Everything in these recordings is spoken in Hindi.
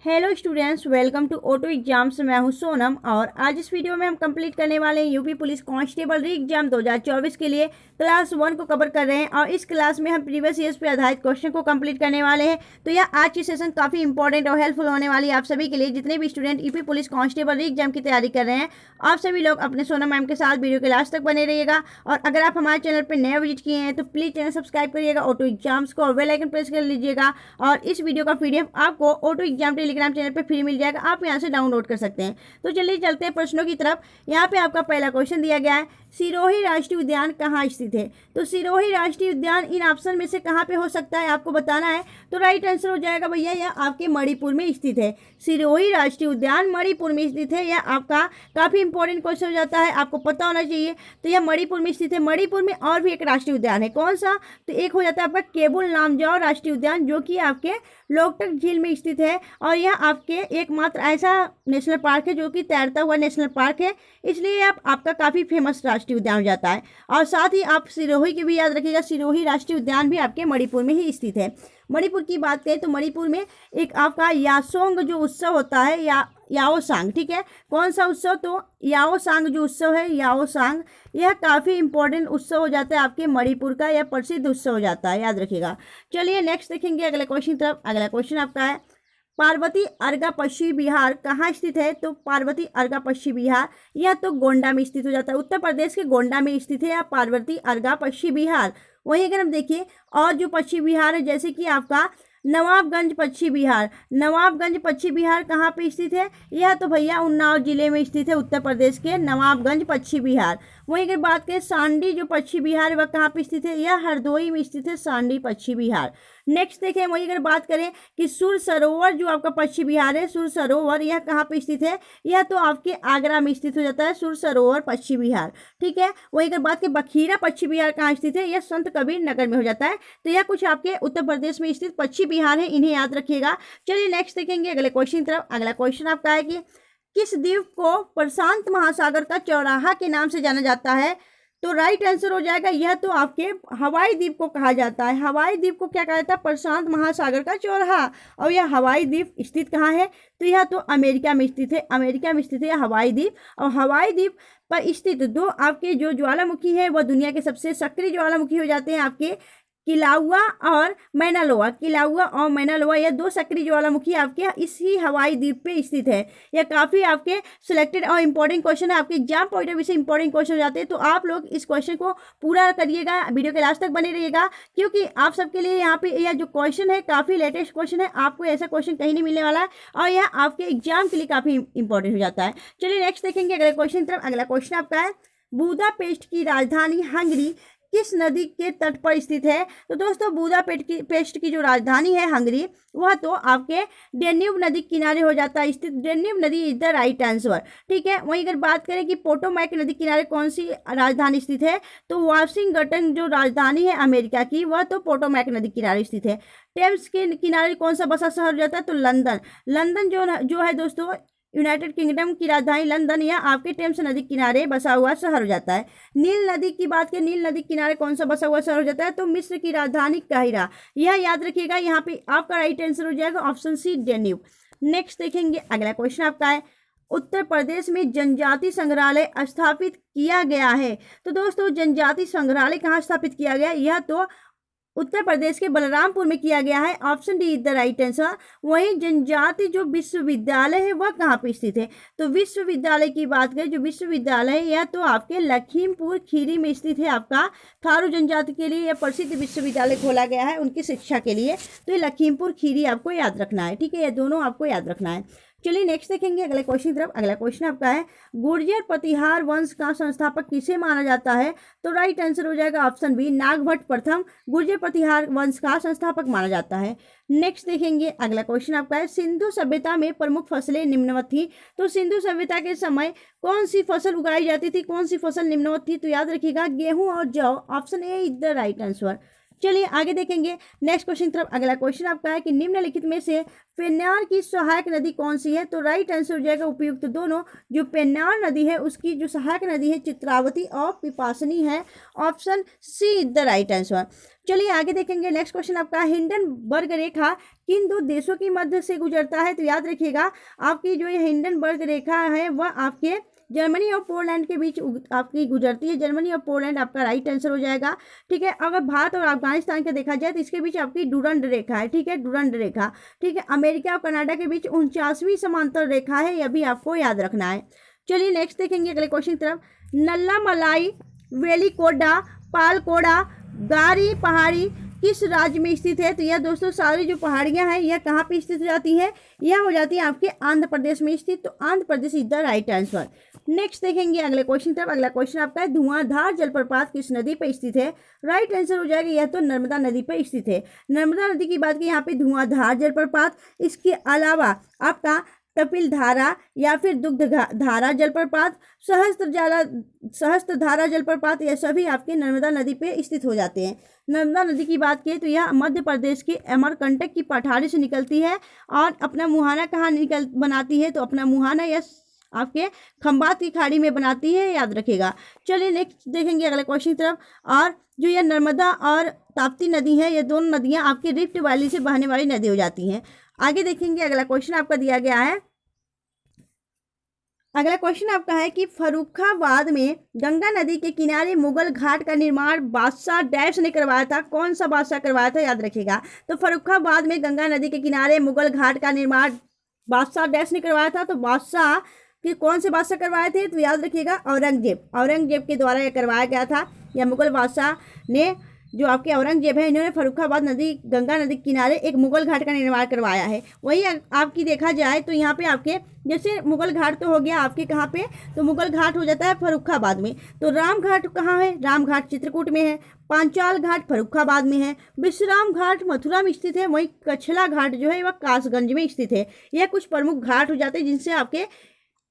Hello students, welcome to auto exams. मैं हूं सोनम और आज इस वीडियो में हम कंप्लीट करने वाले हैं यूपी पुलिस कांस्टेबल री एग्जाम 2024 के लिए क्लास 1 को कवर कर रहे हैं और इस क्लास में हम प्रीवियस ईयर्स पे आधारित क्वेश्चन को कंप्लीट करने वाले हैं। तो यह आज की सेशन काफ़ी इंपॉर्टेंट और हेल्पफुल होने वाली है आप सभी के लिए, जितने भी स्टूडेंट यूपी पुलिस कांस्टेबल री एग्जाम की तैयारी कर रहे हैं। आप सभी लोग अपने सोनम मैम के साथ वीडियो के लास्ट तक बने रहिएगा और अगर आप हमारे चैनल पर नया विजिट किए हैं तो प्लीज़ चैनल सब्सक्राइब करिएगा, ऑटो एग्जाम्स को, और बेल आइकन प्रेस कर लीजिएगा। और इस वीडियो का PDF आपको ऑटो एग्जाम टेलीग्राम चैनल पर फ्री मिल जाएगा, आप यहाँ से डाउनलोड कर सकते हैं। तो चलिए चलते हैं प्रश्नों की तरफ। यहाँ पे आपका पहला क्वेश्चन दिया गया है, सिरोही राष्ट्रीय उद्यान कहाँ स्थित है। तो सिरोही राष्ट्रीय उद्यान इन ऑप्शन में से कहाँ पे हो सकता है आपको बताना है। तो राइट आंसर हो जाएगा भैया यह आपके मणिपुर में स्थित है। सिरोही राष्ट्रीय उद्यान मणिपुर में स्थित है। यह आपका काफ़ी इंपॉर्टेंट क्वेश्चन हो जाता है, आपको पता होना चाहिए। तो यह मणिपुर में स्थित है। मणिपुर में और भी एक राष्ट्रीय उद्यान है, कौन सा? तो एक हो जाता है आपका केबुल लामजाओ राष्ट्रीय उद्यान, जो कि आपके लोकटक झील में स्थित है और यह आपके एकमात्र ऐसा नेशनल पार्क है जो कि तैरता हुआ नेशनल पार्क है, इसलिए आपका काफ़ी फेमस राष्ट्रीय उद्यान हो जाता है। और साथ ही आप सिरोही की भी याद रखिएगा, सिरोही राष्ट्रीय उद्यान भी आपके मणिपुर में ही स्थित है। मणिपुर की बात करें तो मणिपुर में एक आपका यासोंग जो उत्सव होता है, याओसांग, ठीक है। कौन सा उत्सव? तो याओसांग जो उत्सव है, याओसांग, यह काफ़ी इंपॉर्टेंट उत्सव हो जाता है आपके मणिपुर का, यह प्रसिद्ध उत्सव हो जाता है, याद रखिएगा। चलिए नेक्स्ट देखेंगे अगले क्वेश्चन तरफ। अगला क्वेश्चन आपका है, पार्वती अर्गा पश्चिमी बिहार कहाँ स्थित है। तो पार्वती अर्गा पश्चिमी बिहार यह तो गोंडा में स्थित हो जाता है, उत्तर प्रदेश के गोंडा में स्थित है या पार्वती अर्गा पश्चिमी बिहार। वहीं अगर हम देखिए और जो पश्चिमी बिहार है, जैसे कि आपका नवाबगंज पश्चिमी बिहार, नवाबगंज पश्चिमी बिहार कहाँ पे स्थित है? यह तो भैया उन्नाव जिले में स्थित है, उत्तर प्रदेश के नवाबगंज पश्चिमी बिहार। वहीं अगर बात करें सांडी जो पश्चिमी बिहार है वह कहाँ पे स्थित है? यह हरदोई में स्थित है, सांडी पश्चिमी बिहार। नेक्स्ट देखें, वहीं अगर बात करें कि सुर सरोवर जो आपका पश्चिमी बिहार है, सुर सरोवर यह कहाँ पे स्थित है? यह तो आपके आगरा में स्थित हो जाता है, सुर सरोवर पश्चिमी बिहार, ठीक है। वहीं अगर बात करें बखीरा पश्चिमी बिहार कहाँ स्थित है? यह संत कबीर नगर में हो जाता है। तो यह कुछ आपके उत्तर प्रदेश में स्थित पश्चिमी बिहार है, इन्हें याद रखिएगा। चलिए नेक्स्ट देखेंगे अगले क्वेश्चन तरफ। अगला क्वेश्चन आपका है कि किस द्वीप को प्रशांत महासागर का चौराहा के नाम से जाना जाता है। तो राइट आंसर हो जाएगा यह तो आपके हवाई द्वीप को कहा जाता है। हवाई द्वीप को क्या कहा जाता है? प्रशांत महासागर का चौराहा। और यह हवाई द्वीप स्थित कहाँ है? तो यह तो अमेरिका में स्थित है, अमेरिका में स्थित है हवाई द्वीप। और हवाई द्वीप पर स्थित दो आपके जो ज्वालामुखी है वह दुनिया के सबसे सक्रिय ज्वालामुखी हो जाते हैं आपके किलाउआ और मैनालोआ। किलाउआ और मैनालोआ यह दो सक्रिय ज्वालामुखी आपके इसी हवाई द्वीप पे स्थित है। यह काफ़ी आपके सिलेक्टेड और इंपॉर्टेंट क्वेश्चन है, आपके एग्जाम पॉइंट ऑफ व्यू से इंपॉर्टेंट क्वेश्चन हो जाते हैं। तो आप लोग इस क्वेश्चन को पूरा करिएगा, वीडियो के लास्ट तक बने रहिएगा, क्योंकि आप सबके लिए यहाँ पे यह जो क्वेश्चन है काफ़ी लेटेस्ट क्वेश्चन है, आपको ऐसा क्वेश्चन कहीं नहीं मिलने वाला है और यह आपके एग्जाम के लिए काफ़ी इंपॉर्टेंट हो जाता है। चलिए नेक्स्ट देखेंगे अगले क्वेश्चन तरफ। अगला क्वेश्चन आपका है, बुदापेस्ट की राजधानी हंगरी किस नदी के तट पर स्थित है। तो दोस्तों बुदापेस्ट की जो राजधानी है हंगरी वह तो आपके डेन्यूब नदी किनारे हो जाता है स्थित। डेन्यूब नदी इज द राइट आंसर, ठीक है। वहीं अगर बात करें कि पोटोमैक नदी किनारे कौन सी राजधानी स्थित है, तो वाशिंगटन जो राजधानी है अमेरिका की वह तो पोटोमैक नदी किनारे स्थित है। टेम्स के किनारे कौन सा बसा शहर हो जाता है? तो लंदन। लंदन जो है दोस्तों यूनाइटेड किंगडम की राजधानी लंदन, यह आपके टेम्स नदी किनारे बसा हुआ शहर हो जाता है। नील नदी की बात करें, नील नदी किनारे कौन सा बसा हुआ शहर हो जाता है? तो मिस्र की राजधानी काहिरा। यह याद रखिएगा, यहाँ पे आपका राइट आंसर हो जाएगा ऑप्शन सी, डेन्यूब। नेक्स्ट देखेंगे अगला क्वेश्चन आपका है, उत्तर प्रदेश में जनजाति संग्रहालय स्थापित किया गया है। तो दोस्तों जनजाति संग्रहालय कहाँ स्थापित किया गया? यह तो उत्तर प्रदेश के बलरामपुर में किया गया है, option D is the right answer. वहीं जनजाति जो विश्वविद्यालय है वह कहाँ पे स्थित है? तो विश्वविद्यालय की बात करें, जो विश्वविद्यालय है यह तो आपके लखीमपुर खीरी में स्थित है। आपका थारू जनजाति के लिए यह प्रसिद्ध विश्वविद्यालय खोला गया है उनकी शिक्षा के लिए। तो ये लखीमपुर खीरी आपको याद रखना है, ठीक है, ये दोनों आपको याद रखना है। चलिए नेक्स्ट देखेंगे अगले क्वेश्चन तरफ। अगला क्वेश्चन आपका है, गुर्जर प्रतिहार वंश का संस्थापक किसे माना जाता है। तो राइट आंसर हो जाएगा ऑप्शन बी, नागभट्ट प्रथम गुर्जर प्रतिहार वंश का संस्थापक माना जाता है। नेक्स्ट देखेंगे अगला क्वेश्चन आपका है, सिंधु सभ्यता में प्रमुख फसलें निम्नवत थी। तो सिंधु सभ्यता के समय कौन सी फसल उगाई जाती थी, कौन सी फसल निम्नवत थी? तो याद रखिएगा गेहूं और जौ, option A is the right answer. चलिए आगे देखेंगे नेक्स्ट क्वेश्चन की तरफ। अगला क्वेश्चन आपका है कि निम्नलिखित में से पेन्नार की सहायक नदी कौन सी है? तो राइट आंसर हो जाएगा उपयुक्त दोनों। जो पेन्नार नदी है उसकी जो सहायक नदी है चित्रावती और पिपासनी है। Option C is the right answer. चलिए आगे देखेंगे नेक्स्ट क्वेश्चन आपका, हिंडनबर्ग रेखा किन दो देशों की मध्य से गुजरता है? तो याद रखिएगा आपकी जो ये हिंडनबर्ग रेखा है वह आपके जर्मनी और पोलैंड के बीच आपकी गुजरती है। जर्मनी और पोलैंड आपका राइट आंसर हो जाएगा। ठीक है, अगर भारत और अफगानिस्तान का देखा जाए तो इसके बीच आपकी डुरंड रेखा है। ठीक है, डुरंड रेखा। ठीक है, अमेरिका और कनाडा के बीच 49वीं समांतर रेखा है, यह भी आपको याद रखना है। चलिए नेक्स्ट देखेंगे अगले क्वेश्चन की तरफ। नल्लामलाई, वेलिकोडा, पालकोडा, गारी पहाड़ी किस राज्य में स्थित है? तो यह दोस्तों सारी जो पहाड़ियां हैं यह कहाँ पे स्थित हो जाती है? यह हो जाती है आपके आंध्र प्रदेश में स्थित। तो Andhra Pradesh is the right answer. Next देखेंगे अगले क्वेश्चन तरफ। अगला क्वेश्चन आपका है धुआंधार जलप्रपात किस नदी पर स्थित है? राइट आंसर हो जाएगा यह तो नर्मदा नदी पर स्थित है। नर्मदा नदी की बात की यहाँ पे धुआंधार जलप्रपात, इसके अलावा आपका कपिल धारा या फिर दुग्ध धारा जलप्रपात, सहस्त्र धारा जलप्रपात, ये सभी आपके नर्मदा नदी पे स्थित हो जाते हैं। नर्मदा नदी की बात करें तो यह मध्य प्रदेश के अमरकंटक की पठारी से निकलती है और अपना मुहाना कहाँ बनाती है? तो अपना मुहाना यह आपके खंबात की खाड़ी में बनाती है, याद रखिएगा। चलिए नेक्स्ट देखेंगे अगले क्वेश्चन की तरफ। और जो यह नर्मदा और ताप्ती नदी है ये दोनों नदियां आपके रिफ्ट वैली से बहने वाली नदी हो जाती हैं। आगे देखेंगे अगला क्वेश्चन आपका दिया गया है। अगला क्वेश्चन आपका है कि फर्रुखाबाद में गंगा नदी के किनारे मुगल घाट का निर्माण बादशाह डैश ने करवाया था। कौन सा बादशाह करवाया था? याद रखिएगा। तो फर्रुखाबाद में गंगा नदी के किनारे मुगल घाट का निर्माण बादशाह डैश ने करवाया था। तो बादशाह कि कौन से बादशाह करवाए थे? तो याद रखिएगा औरंगजेब के द्वारा यह करवाया गया था। या मुगल बादशाह ने जो आपके औरंगजेब है इन्होंने फर्रुखाबाद नदी गंगा नदी के किनारे एक मुगल घाट का निर्माण करवाया है। वही आपकी देखा जाए तो यहाँ पे आपके जैसे मुगल घाट तो हो गया आपके कहाँ पे? तो मुगल घाट हो जाता है फर्रुखाबाद में। तो राम घाट कहाँ है? राम घाट चित्रकूट में है। पांचाल घाट फर्रुखाबाद में है। विश्राम घाट मथुरा में स्थित है। वहीं कछला घाट जो है वह कासगंज में स्थित है। यह कुछ प्रमुख घाट हो जाते हैं जिनसे आपके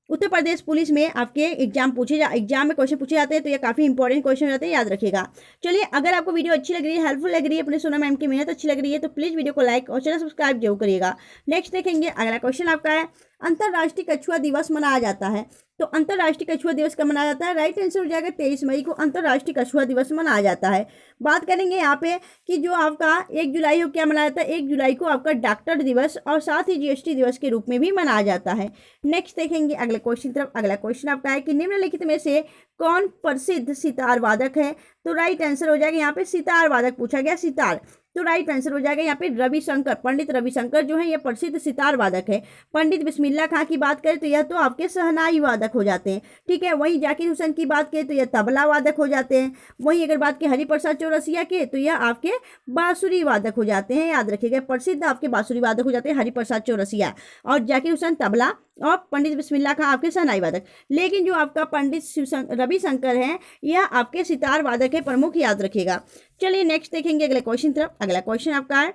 उत्तर प्रदेश पुलिस में आपके एग्जाम में क्वेश्चन पूछे जाते हैं। तो ये काफी इंपॉर्टेंट क्वेश्चन रहते हैं, याद रखिएगा। चलिए अगर आपको वीडियो अच्छी लग रही है, हेल्पफुल लग रही है, अपने सोना मैम की मेहनत अच्छी लग रही है तो प्लीज वीडियो को लाइक और चैनल सब्सक्राइब जरूर करिएगा। नेक्स्ट देखेंगे अगला क्वेश्चन आपका है अंतर्राष्ट्रीय कछुआ दिवस मनाया जाता है। तो अंतर्राष्ट्रीय कछुआ दिवस कब मनाया जाता है? राइट आंसर हो जाएगा 23 मई को अंतर्राष्ट्रीय कछुआ दिवस मनाया जाता है। बात करेंगे यहाँ पे कि जो आपका 1 जुलाई को क्या मनाया जाता है? 1 जुलाई को आपका डॉक्टर दिवस और साथ ही जीएसटी दिवस के रूप में भी मनाया जाता है। नेक्स्ट देखेंगे अगले क्वेश्चन तरफ। अगला क्वेश्चन आपका है कि निम्नलिखित में से कौन प्रसिद्ध सितार वादक है? तो राइट आंसर हो जाएगा यहाँ पे सितार वादक पूछा गया, सितार। तो राइट आंसर हो जाएगा यहाँ पे रविशंकर, पंडित रविशंकर जो है ये प्रसिद्ध सितार वादक है। पंडित बिस्मिल्लाह खां की बात करें तो यह तो आपके शहनाई वादक हो जाते हैं। ठीक है, वहीं जाकिर हुसैन की बात करें तो यह तबला वादक हो जाते हैं। वहीं अगर बात करें हरिप्रसाद चौरसिया के तो यह आपके बांसुरी वादक हो जाते हैं, याद रखिएगा। प्रसिद्ध आपके बांसुरी वादक हो जाते हैं हरिप्रसाद चौरसिया, और जाकिर हुसैन तबला और पंडित बिस्मिल्लाह खां आपके शहनाई वादक। लेकिन जो आपका पंडित रविशंकर हैं यह आपके सितार वादक है प्रमुख, याद रखिएगा। चलिए नेक्स्ट देखेंगे अगले क्वेश्चन तरफ। अगला क्वेश्चन आपका है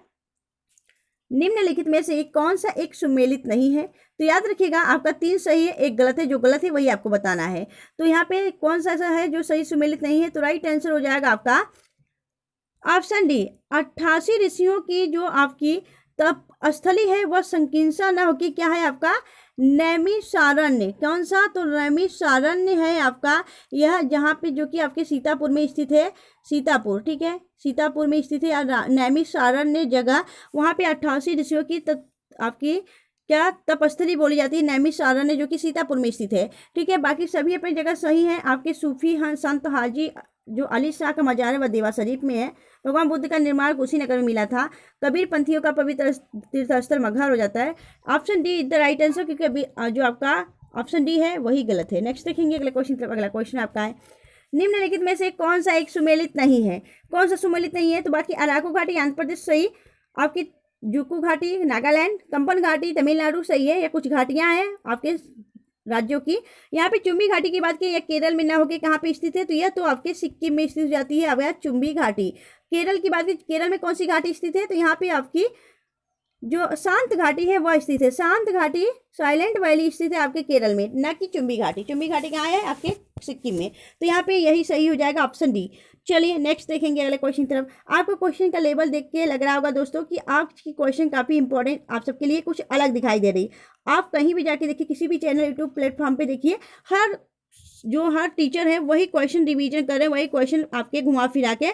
निम्नलिखित में से कौन सा एक सुमेलित नहीं है? तो याद रखिएगा आपका 3 सही है, 1 गलत है। जो गलत है वही आपको बताना है। तो यहाँ पे कौन सा ऐसा है जो सही सुमेलित नहीं है? तो राइट आंसर हो जाएगा आपका ऑप्शन डी। 88 ऋषियों की जो आपकी तप स्थली है वह संकिंसा न होगी, क्या है आपका? नैमिषारण्य। कौन सा? तो नैमिषारण्य है आपका यह, जहाँ पे जो कि आपके सीतापुर में स्थित है। सीतापुर, ठीक है, सीतापुर में स्थित है नैमिषारण्य जगह। वहाँ पे 88 ऋषियों की आपकी क्या तपस्थली बोली जाती है, नैमिषारण्य, जो कि सीतापुर में स्थित है। ठीक है, बाकी सभी अपनी जगह सही है। आपके सूफी संत हाजी जो अली शाह का मजार है वह देवा शरीफ में है। भगवान बुद्ध का निर्माण कुशीनगर में मिला था। कबीर पंथियों का पवित्र तीर्थस्थल मगहर हो जाता है। Option D is the right answer, क्योंकि जो आपका ऑप्शन डी है वही गलत है। नेक्स्ट देखेंगे अगले क्वेश्चन। अगला क्वेश्चन आपका है निम्नलिखित में से कौन सा एक सुमेलित नहीं है? कौन सा सुमेलित नहीं है? तो बाकी अराकू घाटी आंध्र प्रदेश सही, आपकी जुकू घाटी नागालैंड, कंपन घाटी तमिलनाडु सही है। या कुछ घाटियां हैं आपके राज्यों की। यहाँ पे चुम्बी घाटी की बात की, यह केरल में ना होकर कहाँ पे स्थित है? तो यह तो आपके सिक्किम में स्थित हो जाती है। अब यह चुम्बी घाटी। केरल की बात की, केरल में कौन सी घाटी स्थित है? तो यहाँ पे आपकी जो शांत घाटी है वह स्थित है, शांत घाटी साइलेंट वैली स्थित है आपके केरल में, ना कि चुम्बी घाटी। चुम्बी घाटी कहाँ है? आपके सिक्किम में। तो यहाँ पे यही सही हो जाएगा, ऑप्शन डी। चलिए नेक्स्ट देखेंगे अगले क्वेश्चन की तरफ। आपको क्वेश्चन का लेवल देख के लग रहा होगा दोस्तों कि आपकी क्वेश्चन काफ़ी इंपॉर्टेंट आप सबके लिए कुछ अलग दिखाई दे रही। आप कहीं भी जाके देखिए, किसी भी चैनल यूट्यूब प्लेटफॉर्म पे देखिए, हर टीचर है वही क्वेश्चन रिवीजन कर रहे हैं, वही क्वेश्चन आपके घुमा फिरा के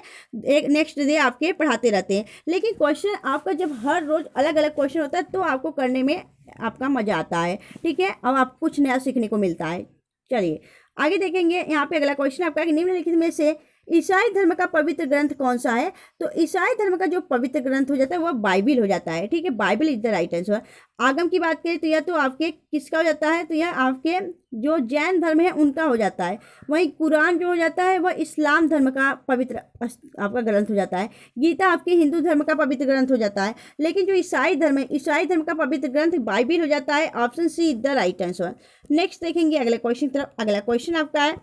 एक नेक्स्ट डे आपके पढ़ाते रहते हैं। लेकिन क्वेश्चन आपका जब हर रोज अलग अलग क्वेश्चन होता है तो आपको करने में आपका मजा आता है, ठीक है, और आपको कुछ नया सीखने को मिलता है। चलिए आगे देखेंगे। यहाँ पे अगला क्वेश्चन आपका कि निम्नलिखित में से ईसाई धर्म का पवित्र ग्रंथ कौन सा है? तो ईसाई धर्म का जो पवित्र ग्रंथ हो जाता है वह बाइबिल हो जाता है, ठीक है, Bible is the right answer. आगम की बात करें तो यह तो आपके किसका हो जाता है? तो यह आपके जो जैन धर्म है उनका हो जाता है। वहीं कुरान जो हो जाता है वह इस्लाम धर्म का पवित्र आपका ग्रंथ हो जाता है। गीता आपके हिंदू धर्म का पवित्र ग्रंथ हो जाता है। लेकिन जो ईसाई धर्म है, ईसाई धर्म का पवित्र ग्रंथ बाइबिल हो जाता है। Option C is the right answer. Next देखेंगे अगले क्वेश्चन की तरफ। अगला क्वेश्चन आपका है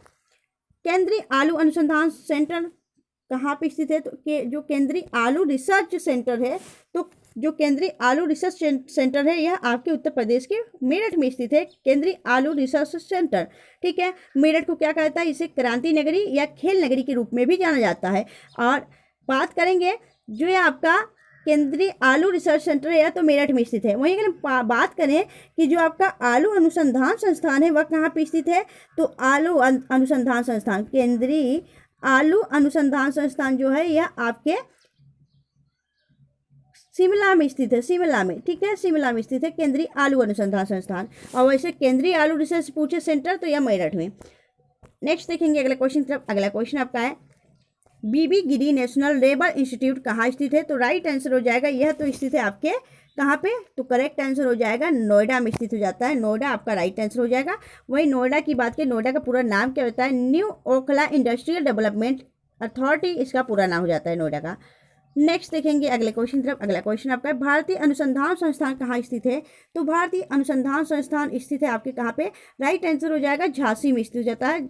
केंद्रीय आलू अनुसंधान सेंटर कहाँ पे स्थित है? तो जो केंद्रीय आलू रिसर्च सेंटर है, तो जो केंद्रीय आलू रिसर्च सेंटर है यह आपके उत्तर प्रदेश के मेरठ में स्थित है। केंद्रीय आलू रिसर्च सेंटर, ठीक है। मेरठ को क्या कहता है? इसे क्रांति नगरी या खेल नगरी के रूप में भी जाना जाता है। और बात करेंगे जो ये आपका केंद्रीय आलू रिसर्च सेंटर है तो मेरठ में स्थित है। वहीं अगर बात करें कि जो आपका आलू अनुसंधान संस्थान है वह कहाँ पे स्थित है? तो आलू अनुसंधान संस्थान, केंद्रीय आलू अनुसंधान संस्थान जो है यह आपके शिमला में स्थित है, शिमला में, ठीक है, शिमला में स्थित है केंद्रीय आलू अनुसंधान संस्थान। और वैसे केंद्रीय आलू रिसर्च पूछे सेंटर तो यह मेरठ में। नेक्स्ट देखेंगे अगला क्वेश्चन तरफ। अगला क्वेश्चन आपका है बीबी गिरी नेशनल लेबर इंस्टीट्यूट कहाँ स्थित है? तो राइट आंसर हो जाएगा यह तो स्थित है आपके कहाँ पे? तो करेक्ट आंसर हो जाएगा नोएडा में स्थित हो जाता है। नोएडा आपका राइट आंसर हो जाएगा। वही नोएडा की बात करें, नोएडा का पूरा नाम क्या होता है? New Okhla industrial development authority इसका पूरा नाम हो जाता है नोएडा का। नेक्स्ट देखेंगे अगले क्वेश्चन तरफ। अगला क्वेश्चन आपका है भारतीय अनुसंधान संस्थान कहाँ स्थित है? तो भारतीय अनुसंधान संस्थान स्थित है आपके कहाँ पे? राइट आंसर हो जाएगा झांसी में स्थित हो जाता है।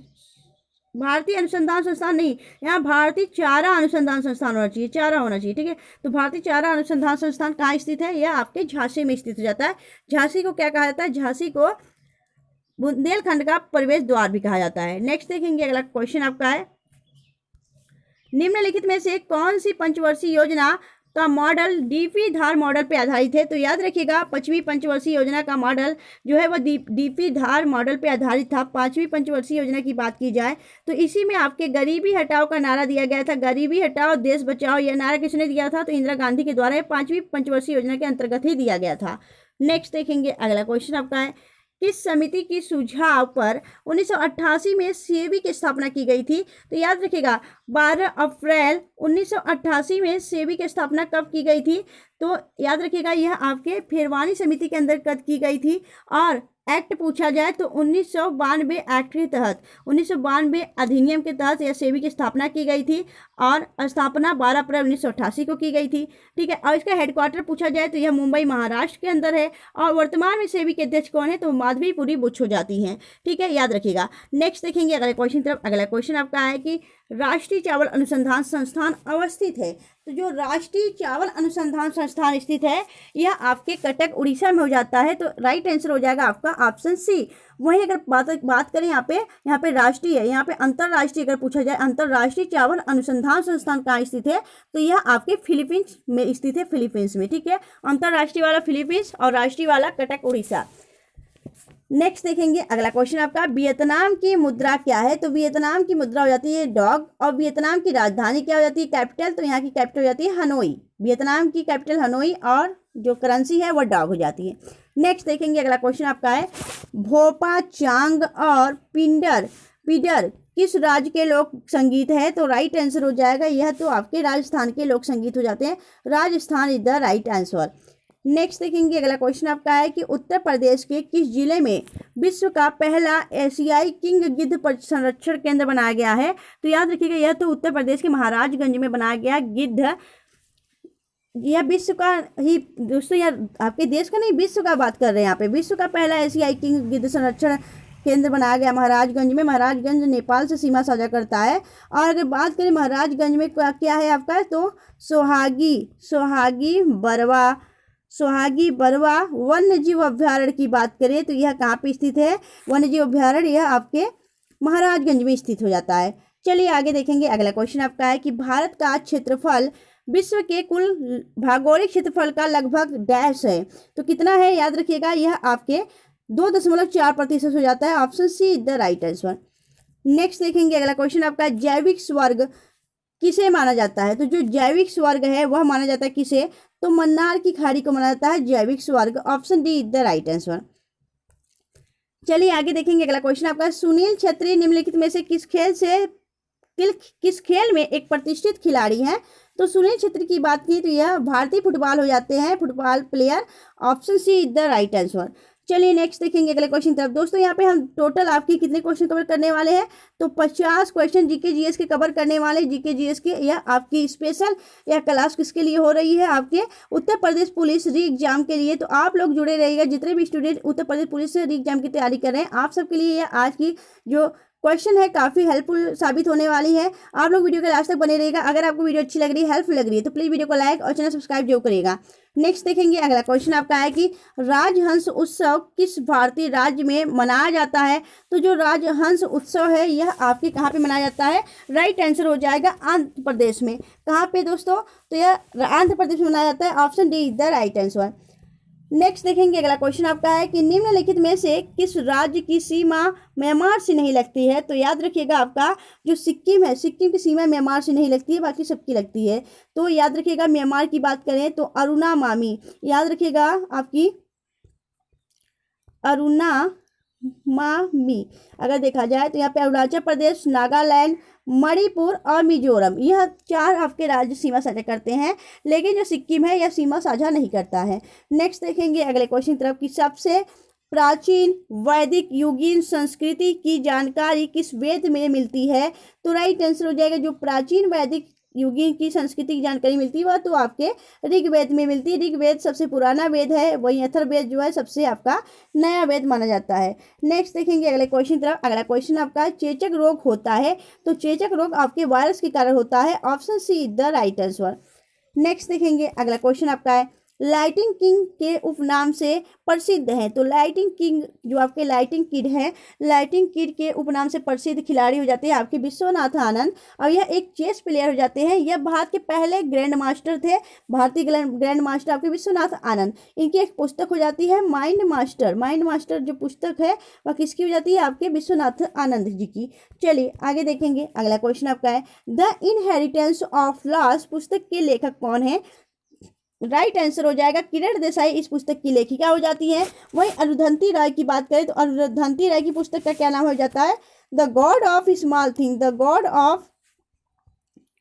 भारतीय अनुसंधान संस्थान नहीं, यहाँ भारतीय चारा अनुसंधान संस्थान होना चाहिए, चारा होना चाहिए, ठीक है। तो भारतीय चारा अनुसंधान संस्थान कहाँ स्थित है? यह आपके झांसी में स्थित हो जाता है। झांसी को क्या कहा जाता है? झांसी को बुंदेलखंड का प्रवेश द्वार भी कहा जाता है। नेक्स्ट देखेंगे अगला क्वेश्चन आपका है निम्नलिखित में से कौन सी पंचवर्षीय योजना का मॉडल डीपी धार मॉडल पे आधारित है? तो याद रखिएगा 5वीं पंचवर्षीय योजना का मॉडल जो है वह डीपी धार मॉडल पे आधारित था। 5वीं पंचवर्षीय योजना की बात की जाए तो इसी में आपके गरीबी हटाओ का नारा दिया गया था। गरीबी हटाओ देश बचाओ, यह नारा किसने दिया था? तो इंदिरा गांधी के द्वारा 5वीं पंचवर्षीय योजना के अंतर्गत ही दिया गया था। नेक्स्ट देखेंगे अगला क्वेश्चन आपका है किस समिति की सुझाव पर 1988 में सेबी की स्थापना की गई थी? तो याद रखिएगा 12 अप्रैल 1988 में सेबी की स्थापना कब की गई थी? तो याद रखिएगा यह आपके फिरवानी समिति के अंतर्गत की गई थी। और एक्ट पूछा जाए तो 1992 एक्ट के तहत 1992 अधिनियम के तहत यह सेबी की स्थापना की गई थी और स्थापना 12 अप्रैल 1988 को की गई थी, ठीक है। और इसका हेडक्वार्टर पूछा जाए तो यह मुंबई महाराष्ट्र के अंदर है। और वर्तमान में सेबी के अध्यक्ष कौन है? तो माधवीपुरी बुच हो जाती हैं, ठीक है, याद रखिएगा। नेक्स्ट देखेंगे अगले क्वेश्चन तरफ। अगला क्वेश्चन आपका है कि राष्ट्रीय चावल अनुसंधान संस्थान अवस्थित है। तो जो राष्ट्रीय चावल अनुसंधान संस्थान स्थित है यह आपके कटक उड़ीसा में हो जाता है। तो राइट आंसर हो जाएगा आपका ऑप्शन सी। वहीं अगर बात करें यहाँ पे राष्ट्रीय है, यहाँ पे अंतरराष्ट्रीय अगर पूछा जाए अंतरराष्ट्रीय चावल अनुसंधान संस्थान कहाँ स्थित है? तो यह आपके फिलीपींस में स्थित है, फिलीपींस में, ठीक है। अंतरराष्ट्रीय वाला फिलीपींस और राष्ट्रीय वाला कटक उड़ीसा। नेक्स्ट देखेंगे अगला क्वेश्चन आपका वियतनाम की मुद्रा क्या है? तो वियतनाम की मुद्रा हो जाती है डॉग। और वियतनाम की राजधानी क्या हो जाती है? कैपिटल। तो यहाँ की कैपिटल हो जाती है हनोई। वियतनाम की कैपिटल हनोई और जो करेंसी है वह डॉग हो जाती है। नेक्स्ट देखेंगे अगला क्वेश्चन आपका है भोपा चांग और पीडर किस राज्य के लोक संगीत है? तो राइट आंसर हो जाएगा यह तो आपके राजस्थान के लोक संगीत हो जाते हैं। Rajasthan is the right answer. Next देखेंगे अगला क्वेश्चन आपका है कि उत्तर प्रदेश के किस जिले में विश्व का पहला एशियाई किंग गिद्ध संरक्षण केंद्र बनाया गया है? तो याद रखिएगा यह तो उत्तर प्रदेश के महाराजगंज में बनाया गया गिद्ध। यह विश्व का ही दोस्तों, यार आपके देश का नहीं विश्व का बात कर रहे हैं यहाँ पे। विश्व का पहला एशियाई किंग गिद्ध संरक्षण केंद्र बनाया गया महाराजगंज में। महाराजगंज नेपाल से सीमा साझा करता है। और अगर बात करें महाराजगंज में क्या है आपका, तो सोहागी बरवा सुहागी बरवा वन्य जीव अभ्यारण्य की बात करें तो यह कहाँ पे स्थित है? वन्य जीव अभ्यारण्य यह आपके महाराजगंज में स्थित हो जाता है। चलिए आगे देखेंगे। अगला क्वेश्चन आपका है कि भारत का क्षेत्रफल विश्व के कुल भौगोलिक क्षेत्रफल का लगभग डैश है, तो कितना है? याद रखिएगा, यह आपके 2.4% हो जाता है। Option see the right answer. Next देखेंगे। अगला क्वेश्चन आपका जैविक स्वर्ग किसे माना जाता है? तो जो जैविक स्वर्ग है वह माना जाता है किसे? तो मन्नार की खाड़ी को माना जाता है जैविक स्वर्ग। Option D the right answer. चलिए आगे देखेंगे। अगला क्वेश्चन आपका सुनील छेत्री निम्नलिखित में से किस खेल में एक प्रतिष्ठित खिलाड़ी हैं? तो सुनील छेत्री की बात की तो यह भारतीय फुटबॉल हो जाते हैं, football player. Option see the right answer. चलिए नेक्स्ट देखेंगे अगले क्वेश्चन तरफ। दोस्तों यहाँ पे हम टोटल आपकी कितने क्वेश्चन कवर करने वाले हैं? तो 50 क्वेश्चन जीके जीएस के कवर करने वाले। जीके जीएस के यह आपकी स्पेशल यह क्लास किसके लिए हो रही है? आपके उत्तर प्रदेश पुलिस री एग्जाम के लिए। तो आप लोग जुड़े रहिएगा, जितने भी स्टूडेंट उत्तर प्रदेश पुलिस री एग्जाम की तैयारी कर रहे हैं, आप सबके लिए यह आज की जो क्वेश्चन है काफ़ी हेल्पफुल साबित होने वाली है। आप लोग वीडियो के लास्ट तक बने रहेगा। अगर आपको वीडियो अच्छी लग रही है, हेल्पफुल लग रही है, तो प्लीज़ वीडियो को लाइक और चैनल सब्सक्राइब जरूर करिएगा। नेक्स्ट देखेंगे। अगला क्वेश्चन आपका है कि राजहंस उत्सव किस भारतीय राज्य में मनाया जाता है? तो जो राजहंस उत्सव है यह आपके कहाँ पे मनाया जाता है? राइट आंसर हो जाएगा आंध्र प्रदेश में। कहाँ पे दोस्तों? तो यह आंध्र प्रदेश में मनाया जाता है। Option D is the right answer. Next देखेंगे। अगला क्वेश्चन आपका है कि निम्नलिखित में से किस राज्य की सीमा म्यांमार से नहीं लगती है? तो याद रखिएगा, आपका जो सिक्किम है, सिक्किम की सीमा म्यांमार से नहीं लगती है, बाकी सबकी लगती है। तो याद रखिएगा, म्यांमार की बात करें तो अरुणा मामी, याद रखिएगा आपकी अरुणा मामी। अगर देखा जाए तो यहाँ पे अरुणाचल प्रदेश, नागालैंड, मणिपुर और मिजोरम, यह 4 आपके राज्य सीमा साझा करते हैं, लेकिन जो सिक्किम है यह सीमा साझा नहीं करता है। नेक्स्ट देखेंगे अगले क्वेश्चन तरफ कि सबसे प्राचीन वैदिक युगीन संस्कृति की जानकारी किस वेद में मिलती है? तो राइट आंसर हो जाएगा जो प्राचीन वैदिक युगीन की संस्कृति की जानकारी मिलती है वह तो आपके ऋग्वेद में मिलती है। ऋग्वेद सबसे पुराना वेद है, वही अथर्ववेद जो है सबसे आपका नया वेद माना जाता है। नेक्स्ट देखेंगे अगले क्वेश्चन तरफ। अगला क्वेश्चन आपका चेचक रोग होता है, तो चेचक रोग आपके वायरस के कारण होता है। Option see the right answer. Next देखेंगे अगला क्वेश्चन आपका है लाइटिंग किंग के उपनाम से प्रसिद्ध है। तो लाइटिंग किंग जो आपके लाइटिंग किड है, लाइटिंग किड के उपनाम से प्रसिद्ध खिलाड़ी हो जाते हैं आपके विश्वनाथ आनंद, और यह एक चेस प्लेयर हो जाते हैं। यह भारत के पहले ग्रैंड मास्टर थे, भारतीय ग्रैंड मास्टर आपके विश्वनाथ आनंद। इनकी एक पुस्तक हो जाती है माइंड मास्टर। माइंड मास्टर जो पुस्तक है वह किसकी हो जाती है? आपके विश्वनाथ आनंद जी की। चलिए आगे देखेंगे। अगला क्वेश्चन आपका है द इनहेरिटेंस ऑफ लॉस पुस्तक के लेखक कौन है? राइट आंसर हो जाएगा किरण देसाई इस पुस्तक की लेखिका हो जाती है। वहीं अरुंधति राय की बात करें तो अरुंधति राय की पुस्तक का क्या नाम हो जाता है? The God of small thing. The God of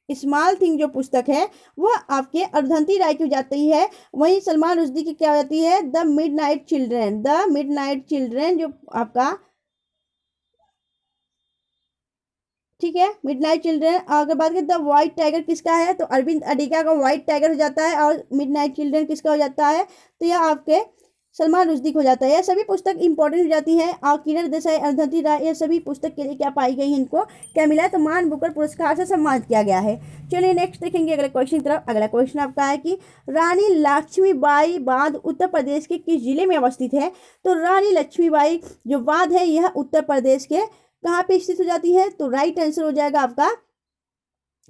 small thing जो पुस्तक है वह आपके अरुंधति राय की हो जाती है। वहीं सलमान रुश्दी की क्या हो जाती है? The midnight children. The midnight children जो आपका ठीक है मिडनाइट चिल्ड्रन। अगर बात करें द व्हाइट टाइगर किसका है? तो अरविंद अडिगा का व्हाइट टाइगर हो जाता है। और मिडनाइट चिल्ड्रन किसका हो जाता है? तो यह आपके सलमान रुश्दी हो जाता है। यह सभी पुस्तक इंपॉर्टेंट हो जाती है। और किरण देसाई, अरुंधति राय, यह सभी पुस्तक के लिए क्या पाई गई है? इनको क्या मिला है? तो मान बुकर पुरस्कार से सम्मानित किया गया है। चलिए नेक्स्ट देखेंगे अगले क्वेश्चन की तरफ। अगला क्वेश्चन आपका है कि रानी लक्ष्मीबाई बांध उत्तर प्रदेश के किस जिले में अवस्थित है? तो रानी लक्ष्मीबाई जो बांध है यह उत्तर प्रदेश के कहाँ पे स्थित हो जाती है? तो राइट आंसर हो जाएगा आपका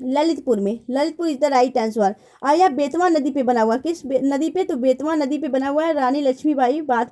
ललितपुर में। Lalitpur is the right answer. और यह बेतवा नदी पे बना हुआ। किस नदी पे? तो बेतवा नदी पे बना हुआ है रानी लक्ष्मीबाई बांध,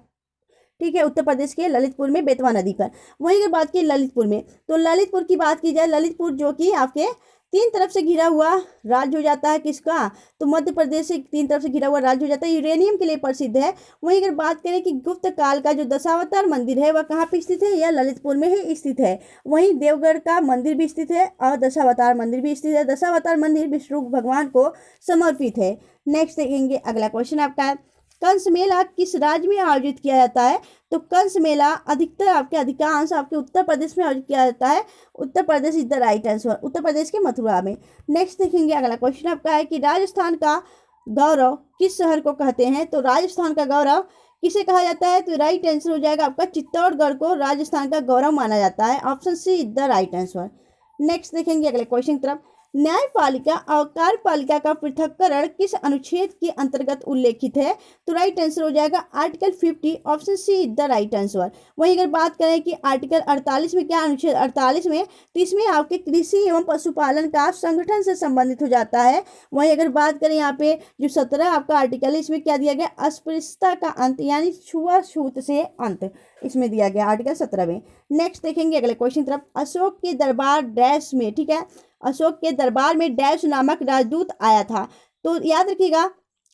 ठीक है, उत्तर प्रदेश के ललितपुर में बेतवा नदी पर। वहीं अगर बात की ललितपुर में, तो ललितपुर की बात की जाए, ललितपुर जो कि आपके 3 तरफ से घिरा हुआ राज्य हो जाता है। किसका? तो मध्य प्रदेश से 3 तरफ से घिरा हुआ राज्य हो जाता है। यूरेनियम के लिए प्रसिद्ध है। वहीं अगर बात करें कि गुप्त काल का जो दशावतार मंदिर है वह कहाँ पे स्थित है? यह ललितपुर में ही स्थित है। वहीं देवगढ़ का मंदिर भी स्थित है और दशावतार मंदिर भी स्थित है। दशावतार मंदिर विष्णु भगवान को समर्पित है। नेक्स्ट देखेंगे अगला क्वेश्चन आपका है कंस मेला किस राज्य में आयोजित किया जाता है? तो कंस मेला अधिकतर आपके अधिकांश आपके उत्तर प्रदेश में आयोजित किया जाता है। Uttar Pradesh is the right answer. Uttar Pradesh के मथुरा में। नेक्स्ट देखेंगे अगला क्वेश्चन आपका है कि राजस्थान का गौरव किस शहर को कहते हैं? तो राजस्थान का गौरव किसे कहा जाता है? तो राइट आंसर हो जाएगा आपका चित्तौड़गढ़ को राजस्थान का गौरव माना जाता है। Option C is the right answer. Next देखेंगे अगले क्वेश्चन की तरफ। न्यायपालिका और कार्यपालिका का पृथक्करण किस अनुच्छेद के अंतर्गत उल्लेखित है? तो राइट आंसर हो जाएगा article 50, option C is the right answer. वहीं अगर बात करें कि आर्टिकल 48 में क्या, अनुच्छेद 48 में, तो इसमें आपके कृषि एवं पशुपालन का संगठन से संबंधित हो जाता है। वहीं अगर बात करें यहाँ पे जो 17 आपका आर्टिकल है, इसमें क्या दिया गया, अस्पृश्यता का अंत यानी छुआछूत से अंत इसमें दिया गया आर्टिकल 17 में। नेक्स्ट देखेंगे अगले क्वेश्चन तरफ। अशोक के दरबार डैश में, ठीक है, अशोक के दरबार में डैश नामक राजदूत आया था। तो याद रखिएगा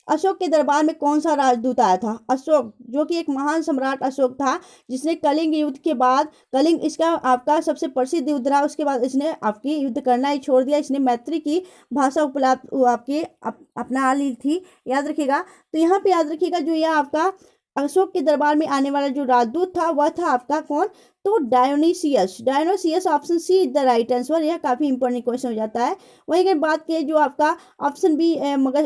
अशोक के दरबार में कौन सा राजदूत आया था? अशोक, जो कि एक महान सम्राट अशोक था, जिसने कलिंग युद्ध के बाद, कलिंग इसका आपका सबसे प्रसिद्ध युद्ध रहा, उसके बाद इसने आपकी युद्ध करना ही छोड़ दिया। इसने मैत्री की भाषा उपलब्ध आपके अपना ली थी, याद रखिएगा। तो यहाँ पे याद रखिएगा जो यह आपका अशोक के दरबार में आने वाला जो राजदूत था वह था आपका कौन? तो Dionysius. Dionysius option C is the right answer. यह काफी इंपॉर्टेंट क्वेश्चन हो जाता है। वहीं अगर बात करें जो आपका ऑप्शन बी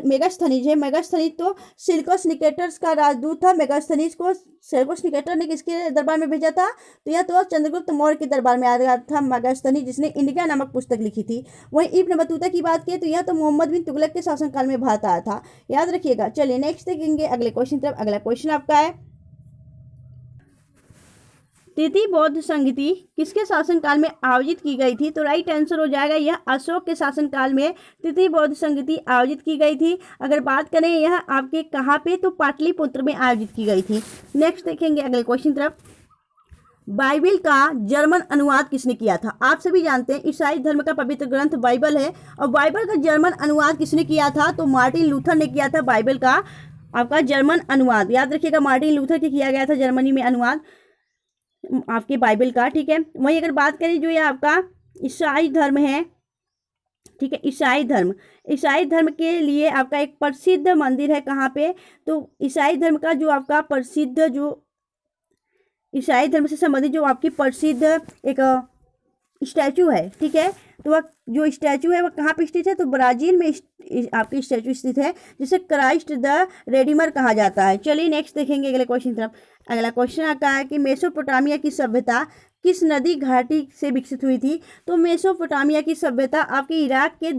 मेगास्थनीज है, मेगास्थनीज तो सिल्कोस निकेटर्स का राजदूत था। मेगास्थनीज को सिल्कोस निकेटर ने किसके दरबार में भेजा था? तो यह तो चंद्रगुप्त मौर्य के दरबार में आया था मेगास्थनीज, जिसने इंडिका नामक पुस्तक लिखी थी। वहीं इब्न बतूता की बात करें तो यह तो मोहम्मद बिन तुगलक के शासनकाल में भारत आया था, याद रखिएगा। चलिए नेक्स्ट देखेंगे अगले क्वेश्चन तरफ। अगला क्वेश्चन आपका है, तृतीय बौद्ध संगति किसके शासनकाल में आयोजित की गई थी? तो राइट आंसर हो जाएगा यह अशोक के शासनकाल में तृतीय बौद्ध संगति आयोजित की गई थी। अगर बात करें यह आपके कहाँ पे, तो पाटलिपुत्र में आयोजित की गई थी। नेक्स्ट देखेंगे अगले क्वेश्चन तरफ। बाइबिल का जर्मन अनुवाद किसने किया था? आप सभी जानते हैं ईसाई धर्म का पवित्र ग्रंथ बाइबल है, और बाइबल का जर्मन अनुवाद किसने किया था? तो मार्टिन लूथर ने किया था बाइबल का आपका जर्मन अनुवाद, याद रखिएगा। मार्टिन लूथर के किया गया था जर्मनी में अनुवाद आपके बाइबल का, ठीक है। वहीं अगर बात करें जो ये आपका ईसाई धर्म है, ठीक है, ईसाई धर्म के लिए आपका एक प्रसिद्ध मंदिर है कहाँ पे? तो ईसाई धर्म का जो आपका प्रसिद्ध, जो ईसाई धर्म से संबंधित जो आपकी प्रसिद्ध एक स्टैचू है, ठीक है, तो वह जो स्टैचू है वह कहाँ पे स्थित है? तो ब्राजील में आपकी स्टैचू स्थित है, जिसे क्राइस्ट द रेडीमर कहा जाता है। चलिए नेक्स्ट देखेंगे अगले क्वेश्चन तरफ। अगला क्वेश्चन आता है कि मेसोपोटामिया की सभ्यता किस नदी घाटी से विकसित हुई थी? तो मेसोपोटामिया की सभ्यता आपके इराक के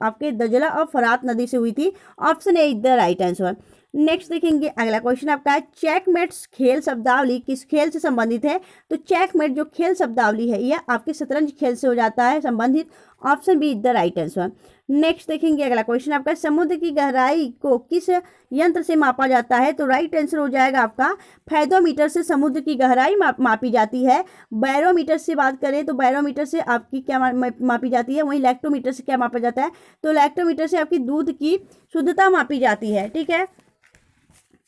आपके दजला और फरात नदी से हुई थी। Option A is the right answer. Next देखेंगे अगला क्वेश्चन आपका है, चेकमेट खेल शब्दावली किस खेल से संबंधित है? तो चेकमेट जो खेल शब्दावली है यह आपके शतरंज खेल से हो जाता है संबंधित। Option B is the right answer. Next देखेंगे अगला क्वेश्चन आपका, समुद्र की गहराई को किस यंत्र से मापा जाता है? तो राइट आंसर हो जाएगा आपका फैदोमीटर से समुद्र की गहराई मापी जाती है। बैरोमीटर से बात करें तो बैरोमीटर से आपकी क्या मापी जाती है। वहीं लैक्टोमीटर से क्या मापा जाता है? तो लैक्टोमीटर से आपकी दूध की शुद्धता मापी जाती है, ठीक है।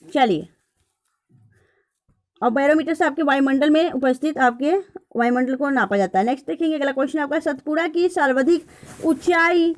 चलिए, और बैरोमीटर से आपके वायुमंडल में उपस्थित आपके वायुमंडल को नापा जाता है। नेक्स्ट देखेंगे अगला क्वेश्चन आपका, सतपुड़ा की सर्वाधिक ऊंचाई,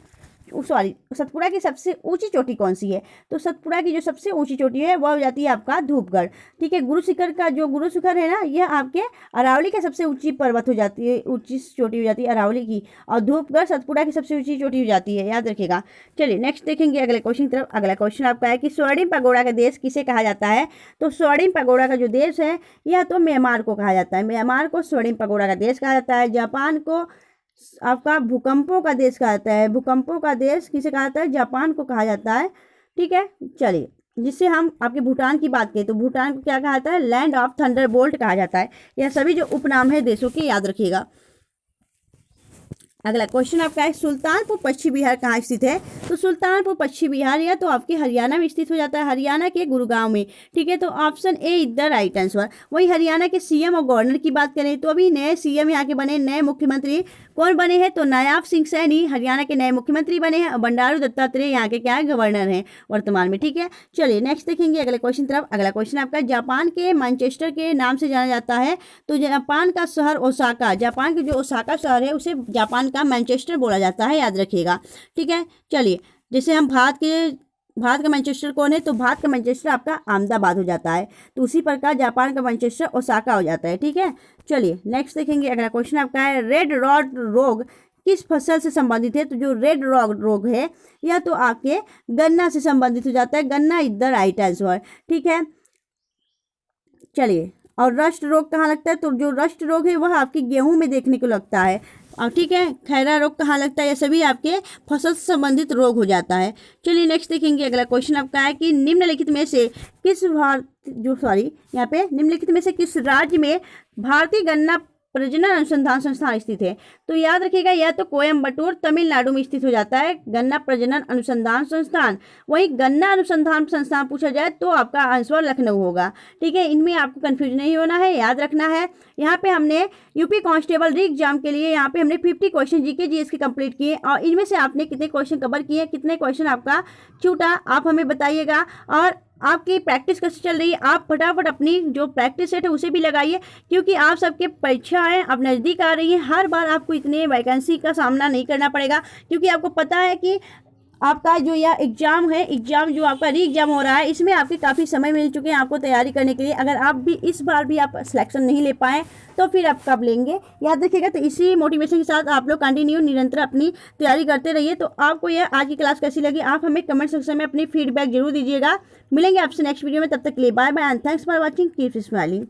सतपुड़ा की सबसे ऊंची चोटी कौन सी है? तो सतपुड़ा की जो सबसे ऊंची चोटी है वह हो जाती है आपका धूपगढ़, ठीक है। गुरु शिखर का जो गुरु शिखर है ना, यह आपके अरावली का सबसे ऊंची पर्वत हो जाती है, ऊंची चोटी हो जाती है अरावली की, और धूपगढ़ सतपुड़ा की सबसे ऊंची चोटी हो जाती है, याद रखिएगा। चलिए नेक्स्ट देखेंगे अगले क्वेश्चन की तरफ। अगला क्वेश्चन आपका है कि स्वर्णिम पगोड़ा का देश किसे कहा जाता है? तो स्वर्णिम पगोड़ा का जो देश है यह तो म्यांमार को कहा जाता है। म्यांमार को स्वर्णिम पगोड़ा का देश कहा जाता है। जापान को आपका भूकंपों का देश कहा जाता है। भूकंपों का देश किसे कहा जाता है? जापान को कहा जाता है, ठीक है। चलिए, जिससे हम आपके भूटान की बात करें तो भूटान को क्या कहा जाता है? लैंड ऑफ थंडरबोल्ट कहा जाता है। यह सभी जो उपनाम है देशों के, याद रखिएगा। अगला क्वेश्चन आपका है, सुल्तानपुर पश्चिम बिहार कहाँ स्थित है? तो सुल्तानपुर पश्चिम बिहार यह तो आपके हरियाणा में स्थित हो जाता है, हरियाणा के गुरुगांव में, ठीक है। तो option A is the right answer. वही हरियाणा के सीएम और गवर्नर की बात करें तो अभी नए सीएम यहाँ के बने, नए मुख्यमंत्री कौन बने हैं? तो नायाब सिंह सैनी हरियाणा के नए मुख्यमंत्री बने हैं, और बंडारू दत्तात्रेय यहाँ के क्या है? गवर्नर हैं वर्तमान में, ठीक है। चलिए नेक्स्ट देखेंगे अगले क्वेश्चन तरफ। अगला क्वेश्चन आपका, जापान के मैनचेस्टर के नाम से जाना जाता है। तो जापान का शहर ओसाका, जापान के जो ओसाका शहर है उसे जापान का मैनचेस्टर बोला जाता है, याद रखिएगा, ठीक है। चलिए, जैसे हम भारत का मैनचेस्टर कौन है? तो भारत का मैनचेस्टर आपका अहमदाबाद हो जाता है, तो उसी प्रकार जापान का मैनचेस्टर ओसाका हो जाता है, ठीक है। चलिए नेक्स्ट देखेंगे अगला क्वेश्चन आपका है, रेड रॉट रोग किस फसल से संबंधित है? तो जो रेड रॉट रोग है यह तो आपके गन्ना से संबंधित हो जाता है। गन्ना इज द राइट आंसर, ठीक है। चलिए, और रस्ट रोग कहाँ लगता है? तो जो रस्ट रोग है वह आपकी गेहूं में देखने को लगता है, और ठीक है, खैरा रोग कहाँ लगता है, ये सभी आपके फसल से संबंधित रोग हो जाता है। चलिए नेक्स्ट देखेंगे। अगला क्वेश्चन आपका है कि निम्नलिखित में से किस यहाँ पे निम्नलिखित में से किस राज्य में भारतीय गन्ना प्रजनन अनुसंधान संस्थान स्थित है। तो याद रखिएगा, या तो कोयम्बटूर तमिलनाडु में स्थित हो जाता है गन्ना प्रजनन अनुसंधान संस्थान, वहीं गन्ना अनुसंधान संस्थान पूछा जाए तो आपका आंसर लखनऊ होगा। ठीक है, इनमें आपको कंफ्यूज नहीं होना है, याद रखना है। यहाँ पे हमने यूपी कांस्टेबल री एग्जाम के लिए यहाँ पे हमने 50 क्वेश्चन जीके जीएस के कंप्लीट किए, और इनमें से आपने कितने क्वेश्चन कवर किए, कितने क्वेश्चन आपका छूटा, आप हमें बताइएगा। और आपकी प्रैक्टिस कैसे चल रही है, आप फटाफट अपनी जो प्रैक्टिस सेट है उसे भी लगाइए, क्योंकि आप सबके परीक्षाएं अब नज़दीक आ रही हैं। हर बार आपको इतने वैकेंसी का सामना नहीं करना पड़ेगा, क्योंकि आपको पता है कि आपका जो यह एग्ज़ाम है, एग्ज़ाम जो आपका री एग्ज़ाम हो रहा है, इसमें आपके काफ़ी समय मिल चुके हैं आपको तैयारी करने के लिए। अगर आप भी इस बार भी आप सिलेक्शन नहीं ले पाए तो फिर आप कब लेंगे, याद रखिएगा। तो इसी मोटिवेशन के साथ आप लोग कंटिन्यू निरंतर अपनी तैयारी करते रहिए। तो आपको यह आज की क्लास कैसी लगी, आप हमें कमेंट सेक्शन में अपनी फीडबैक जरूर दीजिएगा। मिलेंगे आपसे नेक्स्ट वीडियो में, तब तक के लिए bye bye and thanks for watching, keep smiling.